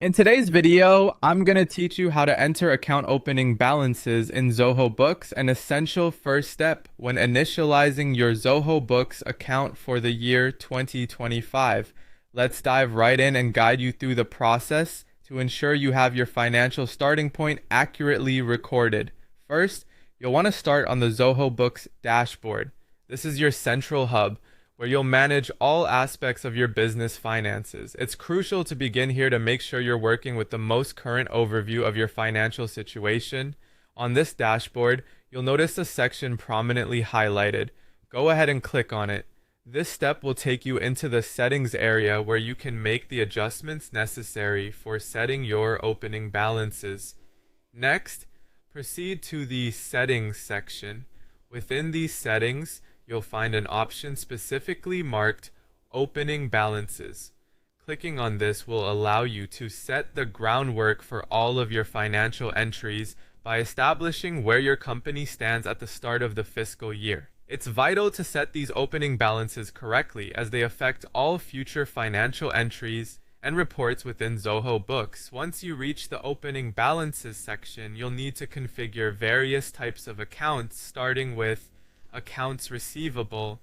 In today's video, I'm going to teach you how to enter account opening balances in Zoho Books, an essential first step when initializing your Zoho Books account for the year 2025. Let's dive right in and guide you through the process to ensure you have your financial starting point accurately recorded. First, you'll want to start on the Zoho Books dashboard. This is your central hub where you'll manage all aspects of your business finances. It's crucial to begin here to make sure you're working with the most current overview of your financial situation. On this dashboard, you'll notice a section prominently highlighted. Go ahead and click on it. This step will take you into the settings area where you can make the adjustments necessary for setting your opening balances. Next, proceed to the settings section. Within these settings, you'll find an option specifically marked Opening Balances. Clicking on this will allow you to set the groundwork for all of your financial entries by establishing where your company stands at the start of the fiscal year. It's vital to set these opening balances correctly as they affect all future financial entries and reports within Zoho Books. Once you reach the opening balances section, you'll need to configure various types of accounts, starting with accounts receivable.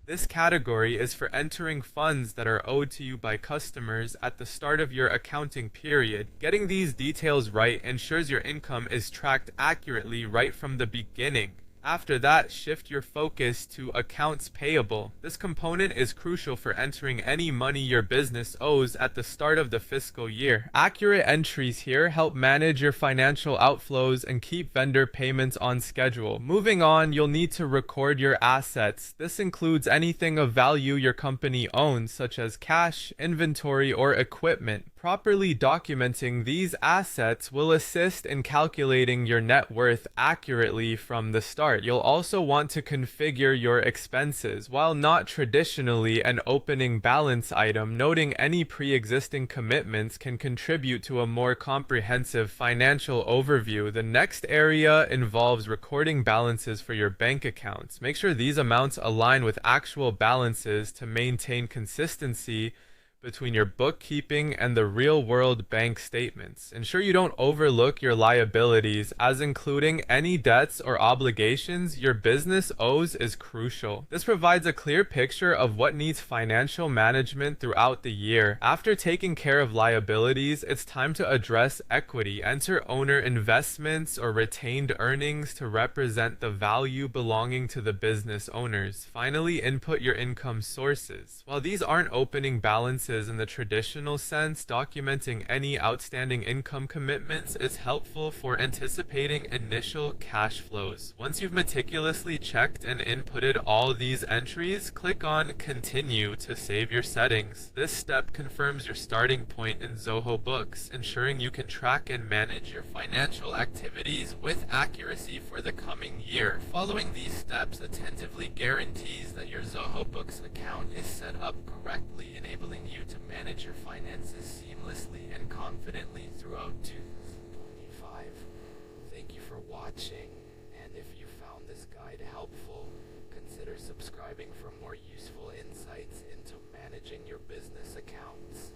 This category is for entering funds that are owed to you by customers at the start of your accounting period. Getting these details right ensures your income is tracked accurately right from the beginning. After that, shift your focus to accounts payable. This component is crucial for entering any money your business owes at the start of the fiscal year. Accurate entries here help manage your financial outflows and keep vendor payments on schedule. Moving on, you'll need to record your assets. This includes anything of value your company owns, such as cash, inventory, or equipment. Properly documenting these assets will assist in calculating your net worth accurately from the start. You'll also want to configure your expenses. While not traditionally an opening balance item, noting any pre-existing commitments can contribute to a more comprehensive financial overview. The next area involves recording balances for your bank accounts. Make sure these amounts align with actual balances to maintain consistency between your bookkeeping and the real-world bank statements. Ensure you don't overlook your liabilities, as including any debts or obligations your business owes is crucial. This provides a clear picture of what needs financial management throughout the year. After taking care of liabilities, it's time to address equity. Enter owner investments or retained earnings to represent the value belonging to the business owners. Finally, input your income sources. While these aren't opening balances in the traditional sense, documenting any outstanding income commitments is helpful for anticipating initial cash flows. Once you've meticulously checked and inputted all these entries, click on Continue to save your settings. This step confirms your starting point in Zoho Books, ensuring you can track and manage your financial activities with accuracy for the coming year. Following these steps attentively guarantees that your Zoho Books account is set up correctly, enabling you to manage your finances seamlessly and confidently throughout 2025. Thank you for watching, and if you found this guide helpful, consider subscribing for more useful insights into managing your business accounts.